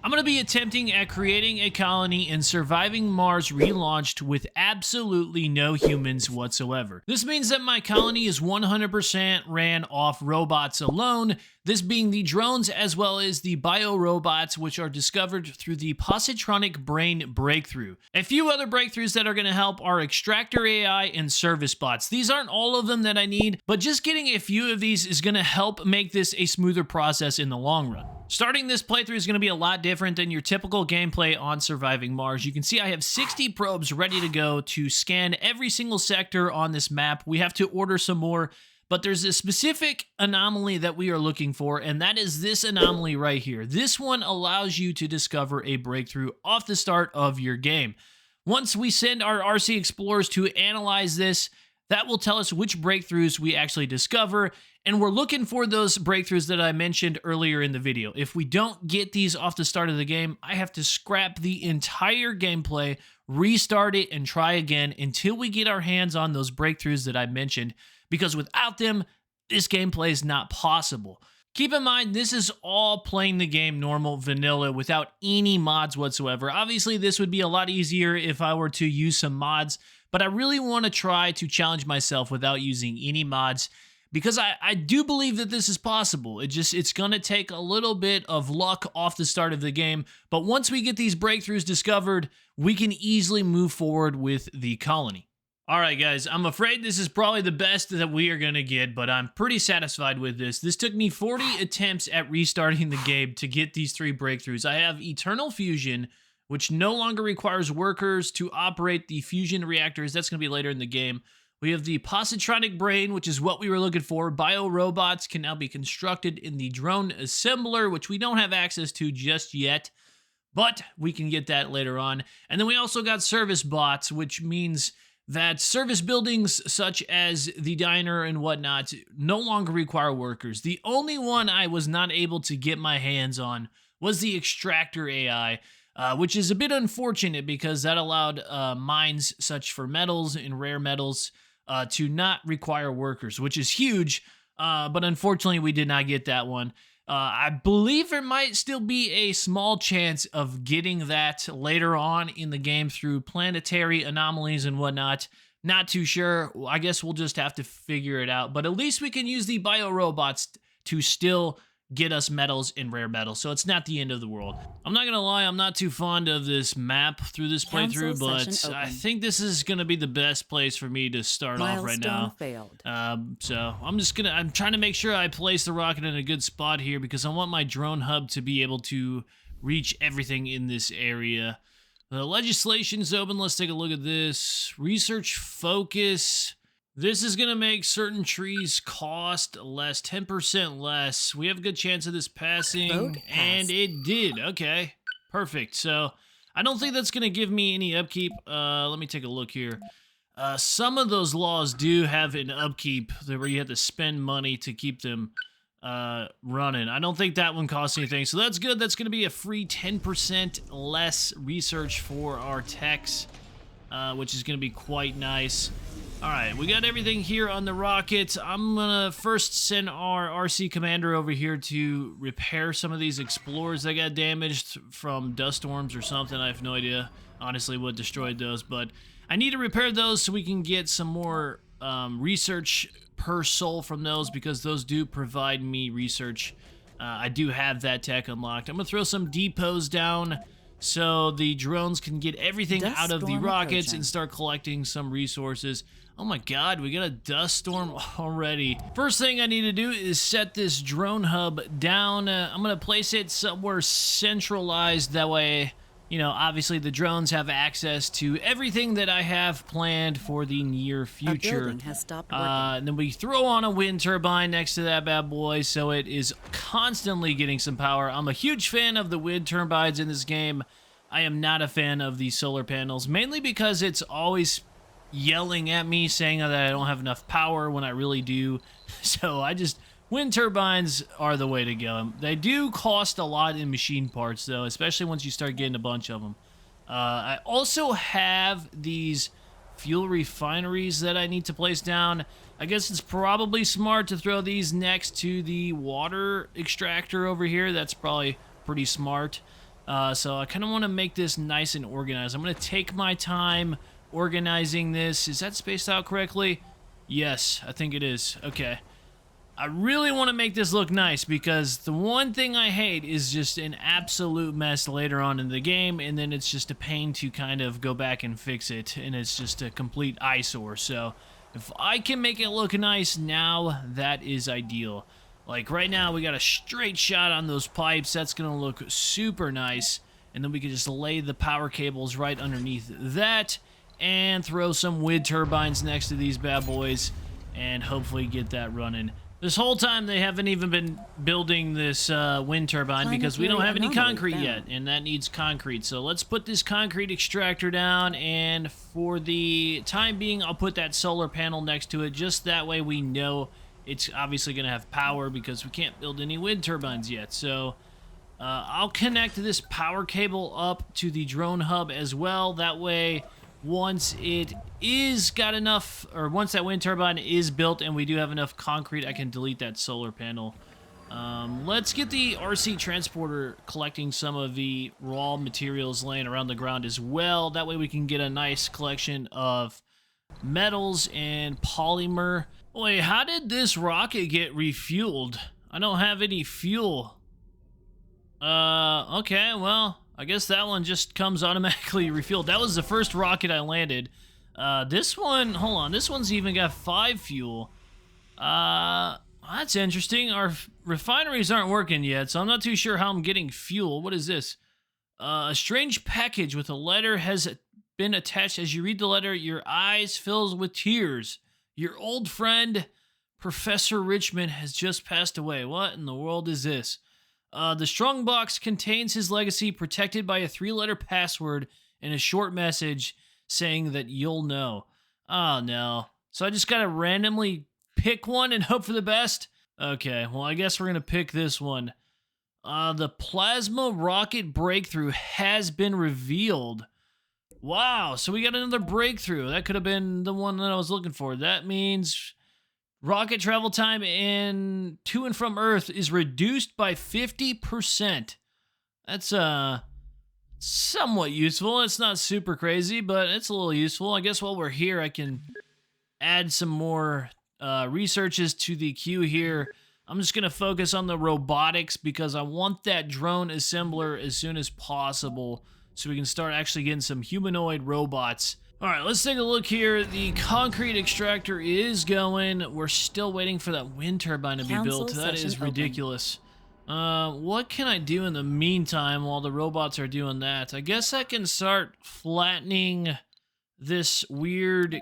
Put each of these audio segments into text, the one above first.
I'm going to be attempting at creating a colony in Surviving Mars relaunched with absolutely no humans whatsoever. This means that my colony is 100% ran off robots alone, this being the drones as well as the biorobots, which are discovered through the positronic brain breakthrough. A few other breakthroughs that are going to help are extractor AI and service bots. These aren't all of them that I need, but just getting a few of these is going to help make this a smoother process in the long run. Starting this playthrough is going to be a lot different than your typical gameplay on Surviving Mars. You can see I have 60 probes ready to go to scan every single sector on this map. We have to order some more, but there's a specific anomaly that we are looking for, and that is this anomaly right here. This one allows you to discover a breakthrough off the start of your game. Once we send our RC explorers to analyze this, that will tell us which breakthroughs we actually discover, and we're looking for those breakthroughs that I mentioned earlier in the video. If we don't get these off the start of the game, I have to scrap the entire gameplay, restart it, and try again until we get our hands on those breakthroughs that I mentioned, because without them, this gameplay is not possible. Keep in mind, this is all playing the game normal, vanilla, without any mods whatsoever. Obviously, this would be a lot easier if I were to use some mods, but I really want to try to challenge myself without using any mods, because I do believe that this is possible. It's going to take a little bit of luck off the start of the game, but once we get these breakthroughs discovered, we can easily move forward with the colony. Alright guys, I'm afraid this is probably the best that we are going to get, but I'm pretty satisfied with this. This took me 40 attempts at restarting the game to get these 3 breakthroughs. I have Eternal Fusion, which no longer requires workers to operate the fusion reactors. That's going to be later in the game. We have the positronic brain, which is what we were looking for. Biorobots can now be constructed in the drone assembler, which we don't have access to just yet, but we can get that later on. And then we also got service bots, which means that service buildings such as the diner and whatnot no longer require workers. The only one I was not able to get my hands on was the extractor AI, which is a bit unfortunate because that allowed mines such for metals and rare metals to not require workers, which is huge, but unfortunately we did not get that one. I believe there might still be a small chance of getting that later on in the game through planetary anomalies and whatnot. Not too sure. I guess we'll just have to figure it out. But at least we can use the biorobots to still get us metals and rare metals, so it's not the end of the world. I'm not gonna lie, I'm not too fond of this map through this playthrough, but I think this is gonna be the best place for me to start off right now. Failed. So I'm trying to make sure I place the rocket in a good spot here because I want my drone hub to be able to reach everything in this area. The legislation's open. Let's take a look at this. Research focus. This is going to make certain trees cost less, 10% less. We have a good chance of this passing, and it did. Okay, perfect. So I don't think that's going to give me any upkeep. Let me take a look here. Some of those laws do have an upkeep where you have to spend money to keep them running. I don't think that one costs anything, so that's good. That's going to be a free 10% less research for our techs, which is going to be quite nice. Alright, we got everything here on the rocket. I'm gonna first send our RC commander over here to repair some of these explorers that got damaged from dust storms or something. I have no idea, honestly, what destroyed those, but I need to repair those so we can get some more research per soul from those, because those do provide me research. I do have that tech unlocked. I'm gonna throw some depots down so the drones can get everything out of the rockets and start collecting some resources. Oh my god, we got a dust storm already. First thing I need to do is set this drone hub down. I'm going to place it somewhere centralized. That way, you know, obviously the drones have access to everything that I have planned for the near future. A building has stopped working. And then we throw on a wind turbine next to that bad boy so it is constantly getting some power. I'm a huge fan of the wind turbines in this game. I am not a fan of the solar panels, mainly because it's always yelling at me saying that I don't have enough power when I really do. So wind turbines are the way to go. They do cost a lot in machine parts though, especially once you start getting a bunch of them. I also have these fuel refineries that I need to place down. I guess it's probably smart to throw these next to the water extractor over here. That's probably pretty smart. So I kind of want to make this nice and organized. I'm going to take my time organizing this. Is that spaced out correctly? Yes, I think it is. Okay. I really want to make this look nice because the one thing I hate is just an absolute mess later on in the game, and then it's just a pain to kind of go back and fix it, and it's just a complete eyesore. So if I can make it look nice now, that is ideal. Like right now, we got a straight shot on those pipes. That's going to look super nice, and then we can just lay the power cables right underneath that and throw some wind turbines next to these bad boys and hopefully get that running. This whole time, they haven't even been building this wind turbine because we don't have any concrete yet, and that needs concrete. So let's put this concrete extractor down, and for the time being, I'll put that solar panel next to it. Just that way we know it's obviously going to have power because we can't build any wind turbines yet. So I'll connect this power cable up to the drone hub as well. That way, once it is got enough, or once that wind turbine is built and we do have enough concrete, I can delete that solar panel. Let's get the RC transporter collecting some of the raw materials laying around the ground as well. That way we can get a nice collection of metals and polymer. Wait, how did this rocket get refueled? I don't have any fuel. Okay, well, I guess that one just comes automatically refueled. That was the first rocket I landed. This one, hold on, this one's even got 5 fuel. That's interesting. Our refineries aren't working yet, so I'm not too sure how I'm getting fuel. What is this? A strange package with a letter has been attached. As you read the letter, your eyes fill with tears. Your old friend, Professor Richmond, has just passed away. What in the world is this? The strong box contains his legacy, protected by a 3-letter password and a short message saying that you'll know. Oh, no. So I just gotta randomly pick one and hope for the best? Okay, well, I guess we're gonna pick this one. The plasma rocket breakthrough has been revealed. Wow, so we got another breakthrough. That could have been the one that I was looking for. That means rocket travel time to and from Earth is reduced by 50%. That's somewhat useful. It's not super crazy, but it's a little useful. I guess while we're here, I can add some more researches to the queue here. I'm just going to focus on the robotics because I want that drone assembler as soon as possible so we can start actually getting some humanoid robots. All right, let's take a look here. The concrete extractor is going. We're still waiting for that wind turbine to be built. That is ridiculous. What can I do in the meantime while the robots are doing that? I guess I can start flattening this weird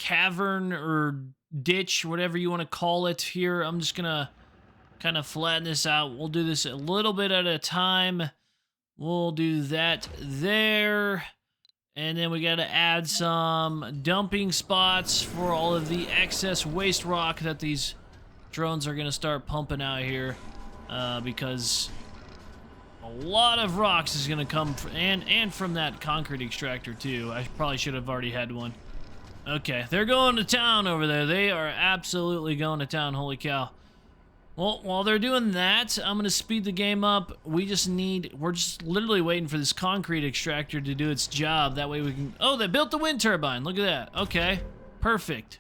cavern or ditch, whatever you want to call it here. I'm just gonna kind of flatten this out. We'll do this a little bit at a time. We'll do that there. And then we got to add some dumping spots for all of the excess waste rock that these drones are going to start pumping out here. Because a lot of rocks is going to come and from that concrete extractor too. I probably should have already had one. Okay, they're going to town over there. They are absolutely going to town. Holy cow. Well, while they're doing that, I'm going to speed the game up. We're just literally waiting for this concrete extractor to do its job. That way we can... Oh, they built the wind turbine. Look at that. Okay. Perfect.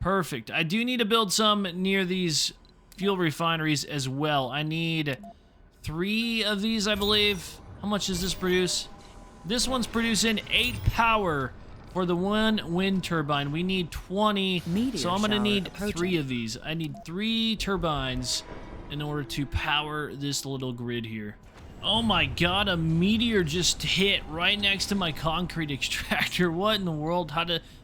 Perfect. I do need to build some near these fuel refineries as well. I need 3 of these, I believe. How much does this produce? This one's producing 8 power for the 1 wind turbine. We need 20, so I'm going to need 3 of these. I need 3 turbines in order to power this little grid here. Oh my god, a meteor just hit right next to my concrete extractor. What in the world?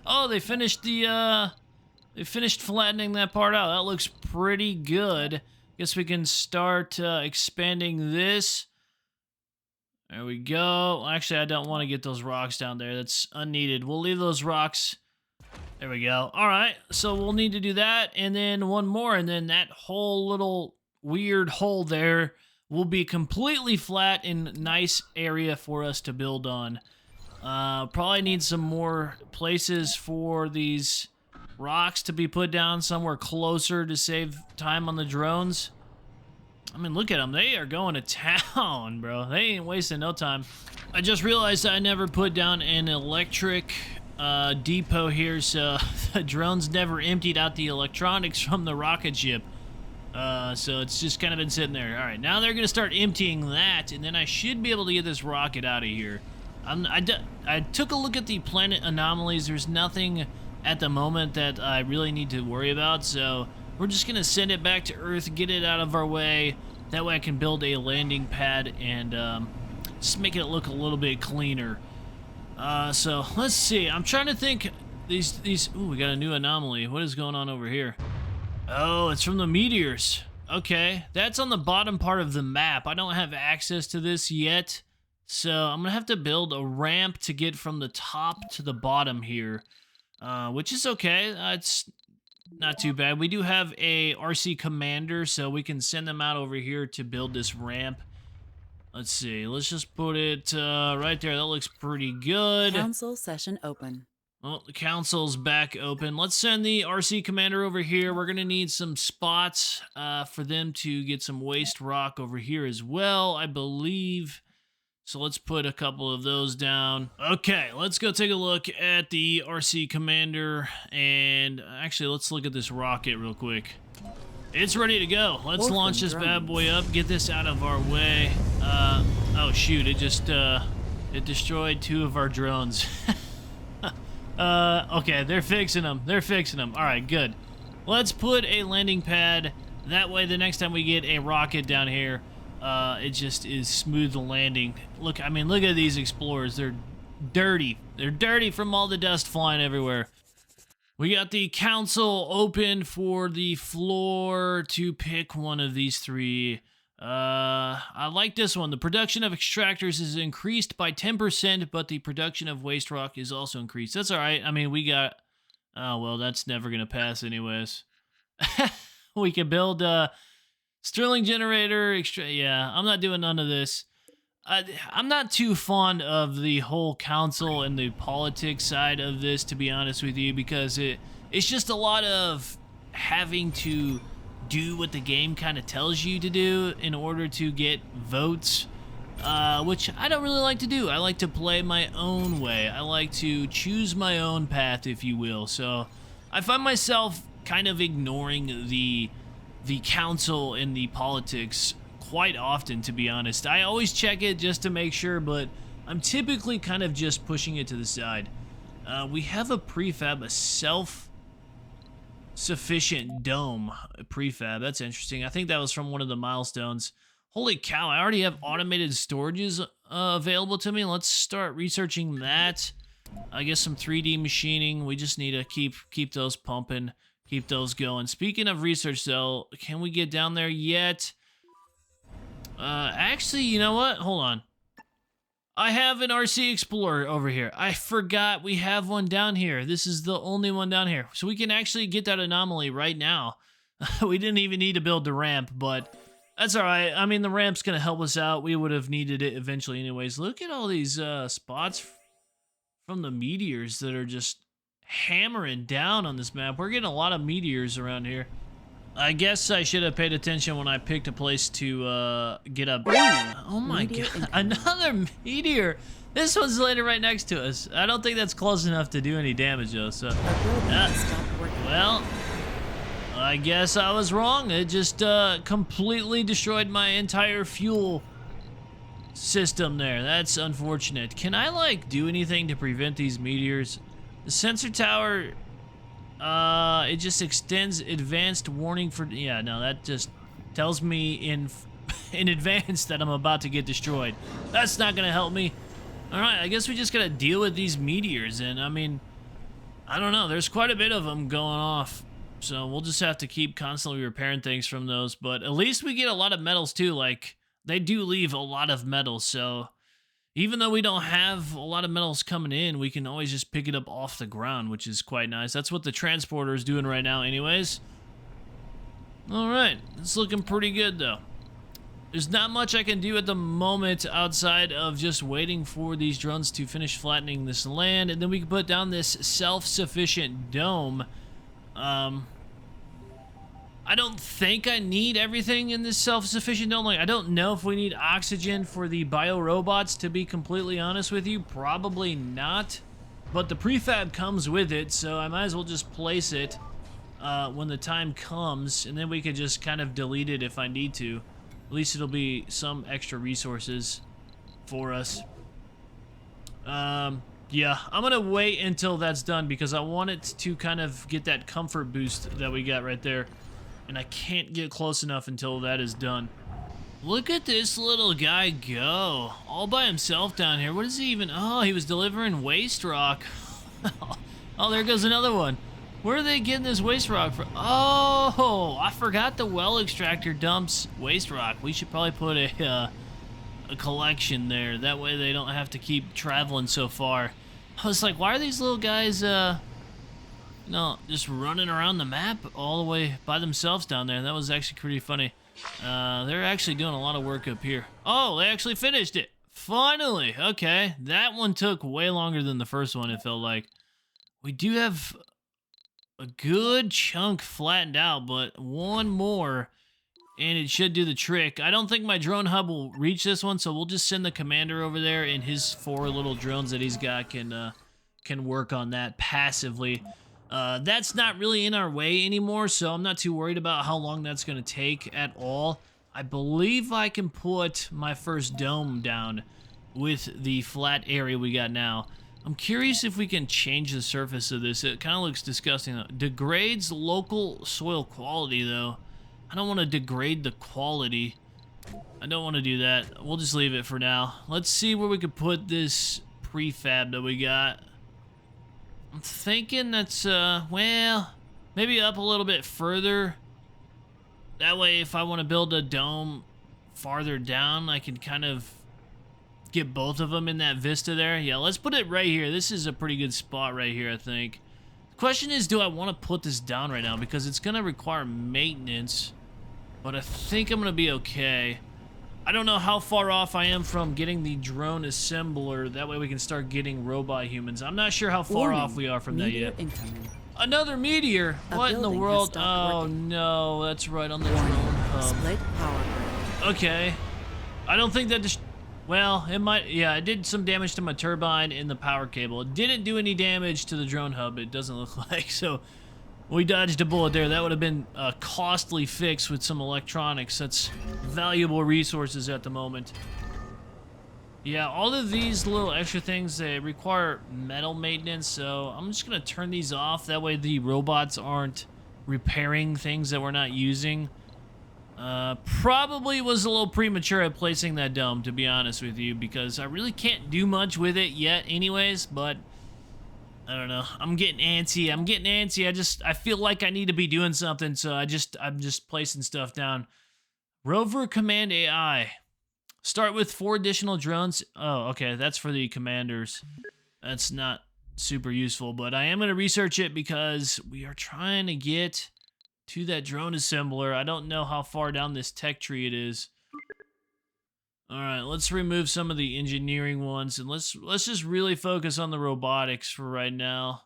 Oh, they finished they finished flattening that part out. That looks pretty good. Guess we can start expanding this. There we go. Actually, I don't want to get those rocks down there. That's unneeded. We'll leave those rocks. There we go. All right, so we'll need to do that, and then one more, and then that whole little weird hole there will be completely flat and nice area for us to build on. Probably need some more places for these rocks to be put down somewhere closer to save time on the drones. I mean, look at them. They are going to town, bro. They ain't wasting no time. I just realized I never put down an electric depot here, so the drones never emptied out the electronics from the rocket ship. So it's just kind of been sitting there. All right, now they're going to start emptying that, and then I should be able to get this rocket out of here. I took a look at the planet anomalies. There's nothing at the moment that I really need to worry about, so we're just going to send it back to Earth, get it out of our way. That way I can build a landing pad and just make it look a little bit cleaner. So let's see. I'm trying to think. Ooh, we got a new anomaly. What is going on over here? Oh, it's from the meteors. Okay, that's on the bottom part of the map. I don't have access to this yet, so I'm gonna have to build a ramp to get from the top to the bottom here, which is okay. It's not too bad. We do have a RC commander, so we can send them out over here to build this ramp. Let's see. Let's just put it right there. That looks pretty good. Council session open. Well, the council's back open. Let's send the RC commander over here. We're going to need some spots for them to get some waste rock over here as well, I believe. So let's put a couple of those down. Okay, let's go take a look at the RC commander. And actually, let's look at this rocket real quick. It's ready to go. Let's launch this bad boy up, get this out of our way. Oh shoot, it just, it destroyed 2 of our drones. Okay, they're fixing them. They're fixing them. All right, good. Let's put a landing pad. That way, the next time we get a rocket down here, it just is smooth landing. Look, I mean, look at these explorers. They're dirty. They're dirty from all the dust flying everywhere. We got the council open for the floor to pick one of these 3. I like this one. The production of extractors is increased by 10%, but the production of waste rock is also increased. That's all right. I mean, we got... Oh, well, that's never going to pass anyways. We can build a Stirling generator. Yeah, I'm not doing none of this. I'm not too fond of the whole council and the politics side of this, to be honest with you, because it's just a lot of having to do what the game kind of tells you to do in order to get votes, which I don't really like to do. I like to play my own way. I like to choose my own path, if you will. So I find myself kind of ignoring the council and the politics quite often, to be honest. I always check it just to make sure, but I'm typically kind of just pushing it to the side. We have a prefab, a self-sufficient dome prefab. That's interesting. I think that was from one of the milestones. Holy cow, I already have automated storages available to me. Let's start researching that. I guess some 3D machining. We just need to keep those pumping, keep those going. Speaking of research, though, can we get down there yet? Actually, you know what? Hold on. I have an RC Explorer over here. I forgot we have one down here. This is the only one down here. So we can actually get that anomaly right now. We didn't even need to build the ramp, but that's all right. I mean, the ramp's going to help us out. We would have needed it eventually anyways. Look at all these spots from the meteors that are just hammering down on this map. We're getting a lot of meteors around here. I guess I should have paid attention when I picked a place to get up. Oh my god, another meteor! This one's landed right next to us. I don't think that's close enough to do any damage though, so... well, I guess I was wrong. It just completely destroyed my entire fuel system there. That's unfortunate. Can I, like, do anything to prevent these meteors? The sensor tower... it just extends advanced warning for... Yeah, no, that just tells me in advance that I'm about to get destroyed. That's not gonna help me. Alright, I guess we just gotta deal with these meteors, and I mean... I don't know, there's quite a bit of them going off. So we'll just have to keep constantly repairing things from those, but at least we get a lot of metals too. Like, they do leave a lot of metals, so... Even though we don't have a lot of metals coming in, we can always just pick it up off the ground, which is quite nice. That's what the transporter is doing right now anyways. Alright, it's looking pretty good though. There's not much I can do at the moment outside of just waiting for these drones to finish flattening this land, and then we can put down this self-sufficient dome. I don't think I need everything in this self-sufficient dome. Like, I don't know if we need oxygen for the biorobots, to be completely honest with you. Probably not. But the prefab comes with it, so I might as well just place it when the time comes, and then we could just kind of delete it if I need to. At least it'll be some extra resources for us. Yeah, I'm gonna wait until that's done because I want it to kind of get that comfort boost that we got right there. And I can't get close enough until that is done. Look at this little guy go. All by himself down here. What is he even? Oh, he was delivering waste rock. Oh, there goes another one. Where are they getting this waste rock from? Oh, I forgot the well extractor dumps waste rock. We should probably put a collection there. That way they don't have to keep traveling so far. I was like, why are these little guys, no, just running around the map all the way by themselves down there? That was actually pretty funny. They're actually doing a lot of work up here. Oh, they actually finished it. Finally. Okay. That one took way longer than the first one, it felt like. We do have a good chunk flattened out, but one more and it should do the trick. I don't think my drone hub will reach this one, so we'll just send the commander over there, and his 4 little drones that he's got can work on that passively. That's not really in our way anymore, so I'm not too worried about how long that's going to take at all. I believe I can put my first dome down with the flat area we got now. I'm curious if we can change the surface of this. It kind of looks disgusting. Degrades local soil quality, though. I don't want to degrade the quality. I don't want to do that. We'll just leave it for now. Let's see where we could put this prefab that we got. I'm thinking that's, well, maybe up a little bit further. That way, if I want to build a dome farther down, I can kind of get both of them in that vista there. Yeah, let's put it right here. This is a pretty good spot right here, I think. The question is, do I want to put this down right now? Because it's going to require maintenance. But I think I'm going to be okay. I don't know how far off I am from getting the drone assembler. That way we can start getting robot humans. I'm not sure how far off we are from that yet. Incoming. Another meteor? What in the world? Oh no, that's right on the drone hub. Split power grid. Okay. I don't think that well, it might, yeah, it did some damage to my turbine and the power cable. It didn't do any damage to the drone hub, it doesn't look like, so we dodged a bullet there. That would have been a costly fix with some electronics. That's valuable resources at the moment. Yeah, all of these little extra things, they require metal maintenance, so I'm just going to turn these off. That way the robots aren't repairing things that we're not using. Probably was a little premature at placing that dome, to be honest with you, because I really can't do much with it yet anyways, but I don't know. I'm getting antsy. I feel like I need to be doing something, so I'm just placing stuff down. Rover Command AI. Start with 4 additional drones. Oh, okay, that's for the commanders. That's not super useful, but I am going to research it because we are trying to get to that drone assembler. I don't know how far down this tech tree it is. All right, let's remove some of the engineering ones, and let's just really focus on the robotics for right now.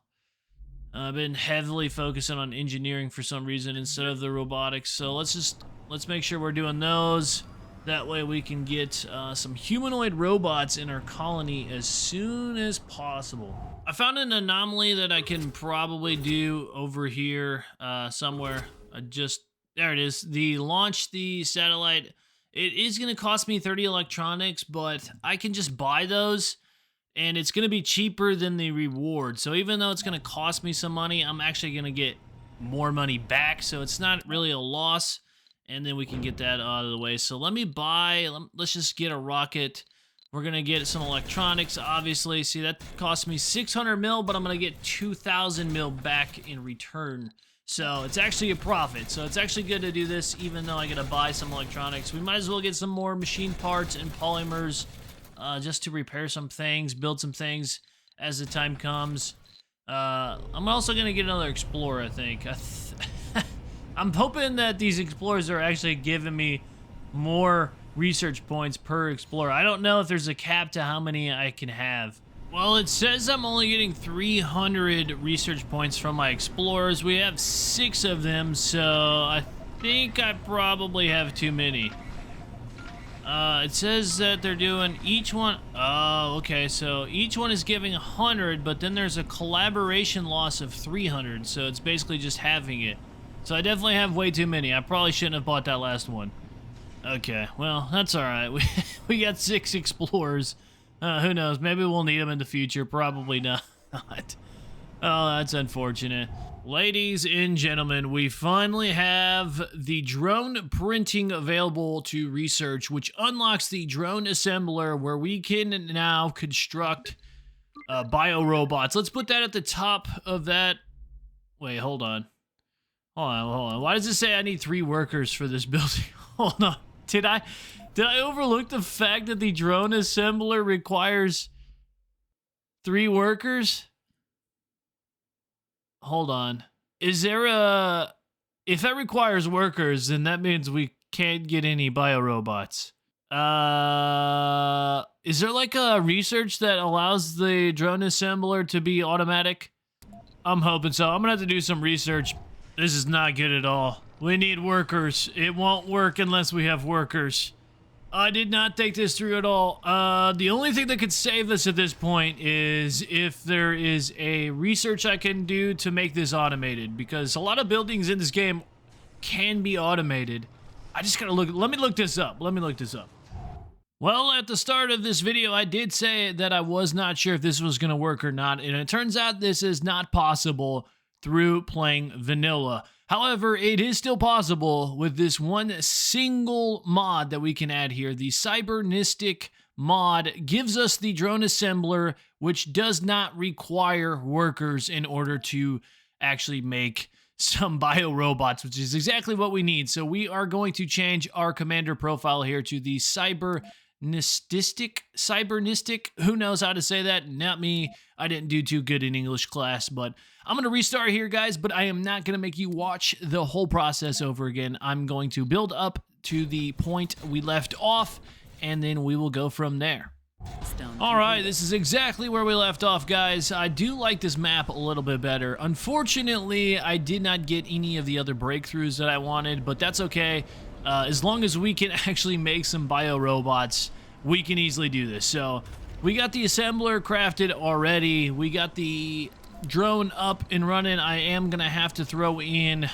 I've been heavily focusing on engineering for some reason instead of the robotics, so let's make sure we're doing those. That way we can get some humanoid robots in our colony as soon as possible. I found an anomaly that I can probably do over here somewhere. There it is. Launch the satellite. It is going to cost me 30 electronics, but I can just buy those, and it's going to be cheaper than the reward. So even though it's going to cost me some money, I'm actually going to get more money back, so it's not really a loss. And then we can get that out of the way. So let's just get a rocket. We're going to get some electronics, obviously. See, that cost me 600 mil, but I'm going to get 2,000 mil back in return. So it's actually a profit. So it's actually good to do this, even though I got to buy some electronics. We might as well get some more machine parts and polymers just to repair some things, build some things as the time comes. I'm also going to get another Explorer, I think. I'm hoping that these explorers are actually giving me more research points per explorer. I don't know if there's a cap to how many I can have. Well, it says I'm only getting 300 research points from my explorers. We have 6 of them, so think I probably have too many. It says that they're doing each one. Oh, okay. So each one is giving 100, but then there's a collaboration loss of 300. So it's basically just having it. So I definitely have way too many. I probably shouldn't have bought that last one. Okay, well, that's all right. We got 6 explorers. Who knows? Maybe we'll need them in the future. Probably not. Oh, that's unfortunate. Ladies and gentlemen, we finally have the drone printing available to research, which unlocks the drone assembler where we can now construct biorobots. Let's put that at the top of that. Wait, hold on. Hold on. Why does it say I need 3 workers for this building? Hold on. Did I overlook the fact that the drone assembler requires 3 workers? Hold on. Is there a... If that requires workers, then that means we can't get any biorobots. Is there like a research that allows the drone assembler to be automatic? I'm hoping so. I'm gonna have to do some research. This is not good at all. We need workers. It won't work unless we have workers. I did not think this through at all. The only thing that could save us at this point is if there is a research I can do to make this automated, because a lot of buildings in this game can be automated. I just gotta look. Let me look this up. Well, at the start of this video, I did say that I was not sure if this was gonna work or not, and it turns out this is not possible through playing vanilla. However, it is still possible with this one single mod that we can add here. The cybernistic mod gives us the drone assembler, which does not require workers in order to actually make some biorobots, which is exactly what we need. So we are going to change our commander profile here to the cybernistic, who knows how to say that? Not me. I didn't do too good in English class, but I'm going to restart here, guys, but I am not going to make you watch the whole process over again. I'm going to build up to the point we left off, and then we will go from there. All right, this is exactly where we left off, guys. I do like this map a little bit better. Unfortunately, I did not get any of the other breakthroughs that I wanted, but that's okay. As long as we can actually make some biorobots, we can easily do this. So we got the assembler crafted already. We got the drone up and running. I am going to have to throw in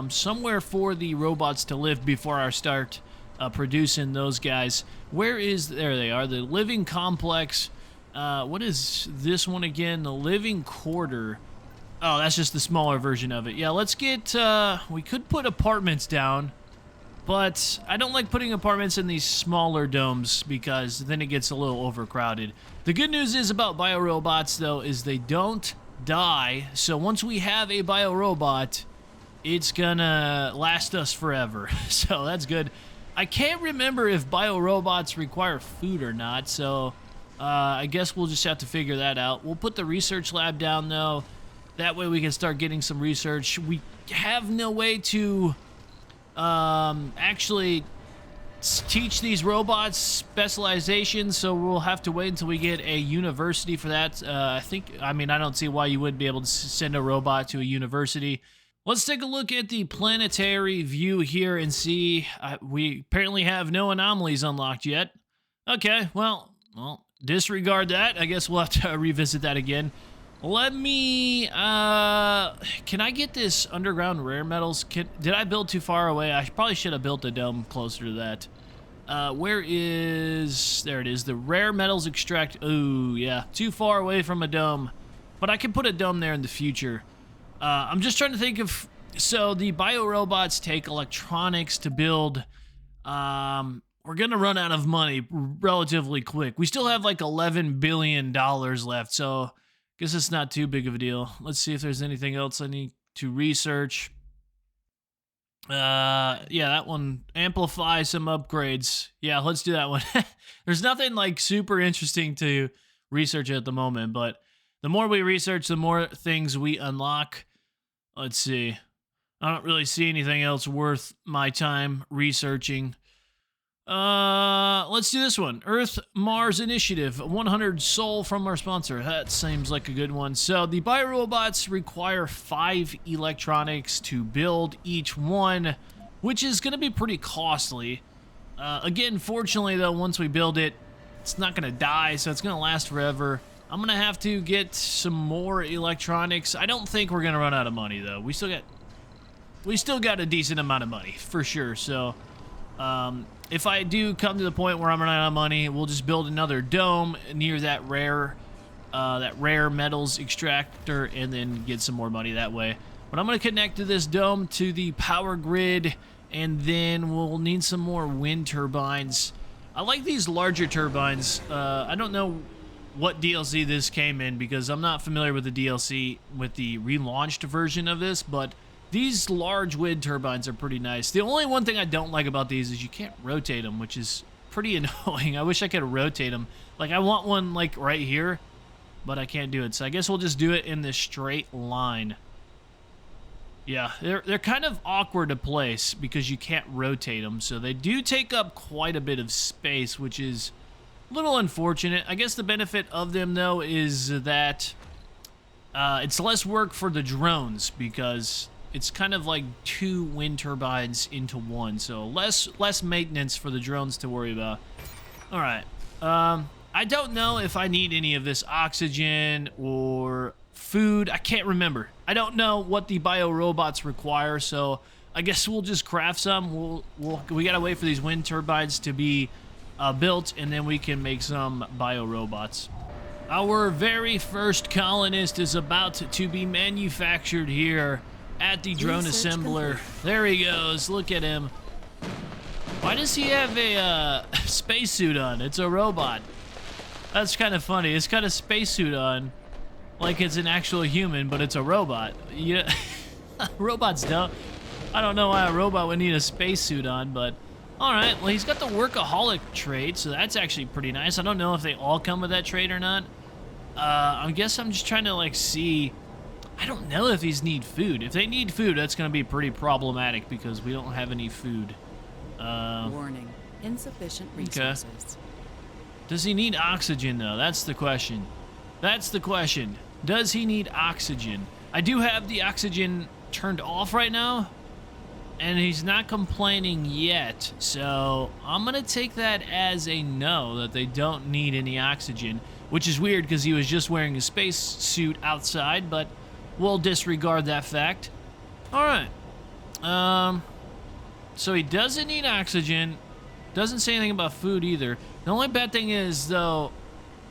somewhere for the robots to live before I start producing those guys. Where is... There they are. The living complex. What is this one again? The living quarter. Oh, that's just the smaller version of it. Yeah, let's get... we could put apartments down, but I don't like putting apartments in these smaller domes because then it gets a little overcrowded. The good news is about biorobots, though, is they don't die. So once we have a biorobot, it's gonna last us forever. So that's good. I can't remember if biorobots require food or not, so I guess we'll just have to figure that out. We'll put the research lab down, though. That way we can start getting some research. We have no way to actually teach these robots specialization, so we'll have to wait until we get a university for that. I don't see why you wouldn't be able to send a robot to a university. Let's take a look at the planetary view here and see. We apparently have no anomalies unlocked yet. Okay, well, disregard that. I guess we'll have to revisit that again. Let me, can I get this underground rare metals? Did I build too far away? I probably should have built a dome closer to that. Where is, there it is, the rare metals extract. Oh, yeah, too far away from a dome. But I can put a dome there in the future. I'm just trying to think of, so the biorobots take electronics to build. We're gonna run out of money relatively quick. We still have like $11 billion left, so guess it's not too big of a deal. Let's see if there's anything else I need to research. Yeah, that one. Amplify some upgrades. Yeah, let's do that one. There's nothing like super interesting to research at the moment, but the more we research, the more things we unlock. Let's see. I don't really see anything else worth my time researching. Let's do this one. Earth-Mars Initiative, 100 soul from our sponsor. That seems like a good one. So the biorobots require 5 electronics to build each one. which is going to be pretty costly. Again, fortunately, though, once we build it, it's not going to die, so it's going to last forever. I'm going to have to get some more electronics. I don't think we're going to run out of money, though. We still got a decent amount of money, for sure. So, if I do come to the point where I'm running out of money, we'll just build another dome near that rare metals extractor and then get some more money that way. But I'm going to connect to this dome to the power grid, and then we'll need some more wind turbines. I like these larger turbines. I don't know what DLC this came in because I'm not familiar with the DLC with the relaunched version of this, but these large wind turbines are pretty nice. The only one thing I don't like about these is you can't rotate them, which is pretty annoying. I wish I could rotate them. Like, I want one, like, right here, but I can't do it. So I guess we'll just do it in this straight line. Yeah, they're kind of awkward to place because you can't rotate them. So they do take up quite a bit of space, which is a little unfortunate. I guess the benefit of them, though, is that it's less work for the drones because it's kind of like 2 wind turbines into one. So less maintenance for the drones to worry about. All right. I don't know if I need any of this oxygen or food. I can't remember. I don't know what the biorobots require, so I guess we'll just craft some. We gotta wait for these wind turbines to be built, and then we can make some biorobots. Our very first colonist is about to be manufactured here at the drone assembler. There he goes. Look at him. Why does he have a spacesuit on? It's a robot. That's kind of funny. It's got a spacesuit on, like it's an actual human, but it's a robot. Yeah, robots don't. I don't know why a robot would need a spacesuit on, but all right. Well, he's got the workaholic trait, so that's actually pretty nice. I don't know if they all come with that trait or not. I guess I'm just trying to like see. I don't know if these need food. If they need food, that's going to be pretty problematic because we don't have any food. Warning: insufficient resources. Okay. Does he need oxygen, though? That's the question. That's the question. Does he need oxygen? I do have the oxygen turned off right now, and he's not complaining yet. So I'm going to take that as a no, that they don't need any oxygen, which is weird because he was just wearing a space suit outside, but we'll disregard that fact. All right. So he doesn't need oxygen. Doesn't say anything about food either. The only bad thing is, though,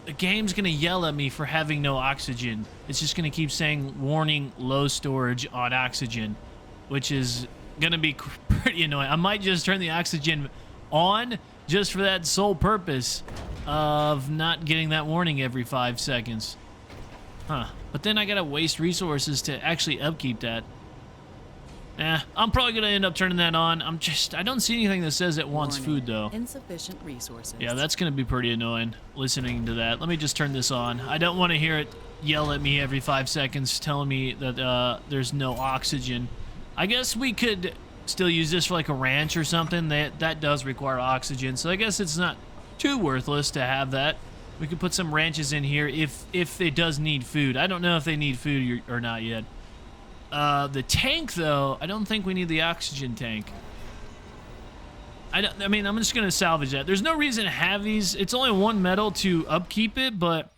the game's going to yell at me for having no oxygen. It's just going to keep saying, warning, low storage on oxygen, which is going to be pretty annoying. I might just turn the oxygen on just for that sole purpose of not getting that warning every 5 seconds. Huh. But then I got to waste resources to actually upkeep that. I'm probably going to end up turning that on. I don't see anything that says it wants food, though. Insufficient resources. Yeah, that's going to be pretty annoying, listening to that. Let me just turn this on. I don't want to hear it yell at me every 5 seconds telling me that there's no oxygen. I guess we could still use this for like a ranch or something. That does require oxygen, so I guess it's not too worthless to have that. We could put some ranches in here if it does need food. I don't know if they need food or not yet. The tank, though, I don't think we need the oxygen tank. I mean, I'm just going to salvage that. There's no reason to have these. It's only 1 metal to upkeep it, but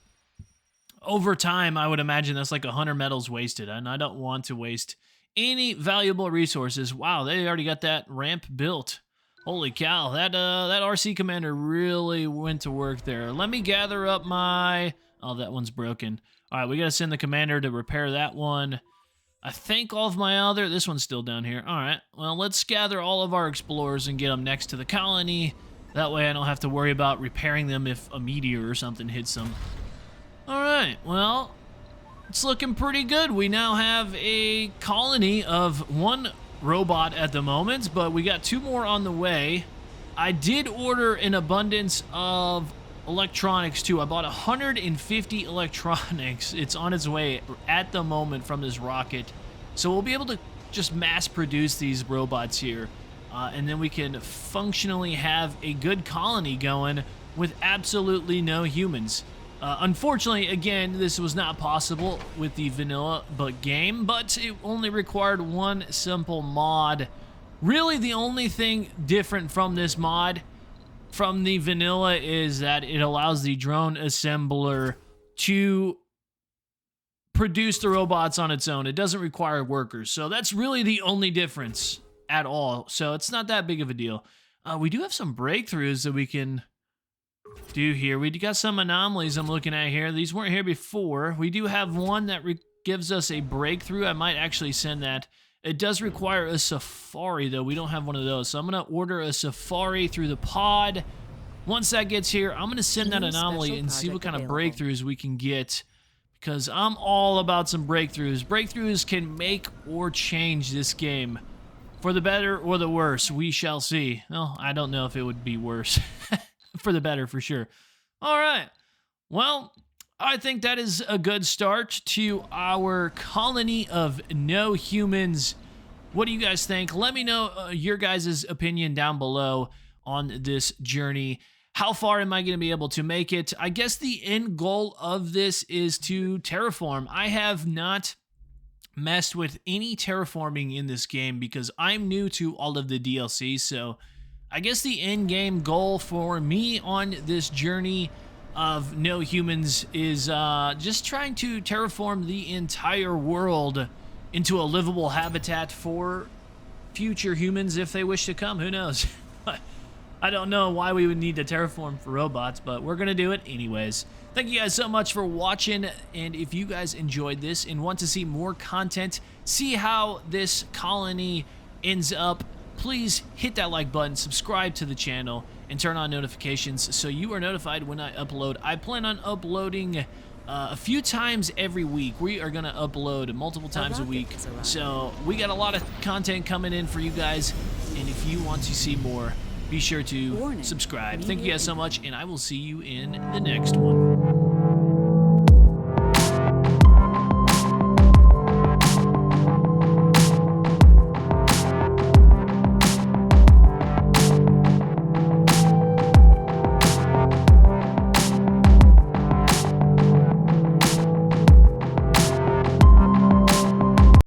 over time, I would imagine that's like 100 metals wasted, and I don't want to waste any valuable resources. Wow, they already got that ramp built. Holy cow, that RC commander really went to work there. Let me gather up my... Oh, that one's broken. All right, we got to send the commander to repair that one. I think all of my other... This one's still down here. All right. Well, let's gather all of our explorers and get them next to the colony. That way I don't have to worry about repairing them if a meteor or something hits them. All right. Well, it's looking pretty good. We now have a colony of 1 robot at the moment, but we got 2 more on the way. I did order an abundance of electronics too. I bought 150 electronics. It's on its way at the moment from this rocket, so we'll be able to just mass produce these robots here, and then we can functionally have a good colony going with absolutely no humans. Unfortunately, again, this was not possible with the vanilla game, but it only required 1 simple mod Really, the only thing different from this mod from the vanilla is that it allows the drone assembler to produce the robots on its own. It doesn't require workers. So that's really the only difference at all. So it's not that big of a deal. We do have some breakthroughs that we can do here. We got some anomalies I'm looking at here. These weren't here before. We do have one that gives us a breakthrough. I might actually send that. It does require a safari, though. We don't have one of those. So I'm going to order a safari through the pod. Once that gets here, I'm going to send that anomaly and see what kind of breakthroughs we can get, because I'm all about some breakthroughs. Breakthroughs can make or change this game for the better or the worse. We shall see. Well, I don't know if it would be worse. For the better, for sure. All right. Well, I think that is a good start to our colony of no humans. What do you guys think? Let me know your guys' opinion down below on this journey. How far am I going to be able to make it? I guess the end goal of this is to terraform. I have not messed with any terraforming in this game because I'm new to all of the DLC, so I guess the end game goal for me on this journey of no humans is just trying to terraform the entire world into a livable habitat for future humans if they wish to come. Who knows? I don't know why we would need to terraform for robots, but we're gonna do it anyways. Thank you guys so much for watching, and if you guys enjoyed this and want to see more content, see how this colony ends up, please hit that like button, subscribe to the channel, and turn on notifications so you are notified when I upload. I plan on uploading a few times every week. We are going to upload multiple times a week. So we got a lot of content coming in for you guys, and if you want to see more, be sure to subscribe. Thank you guys so much, and I will see you in the next one.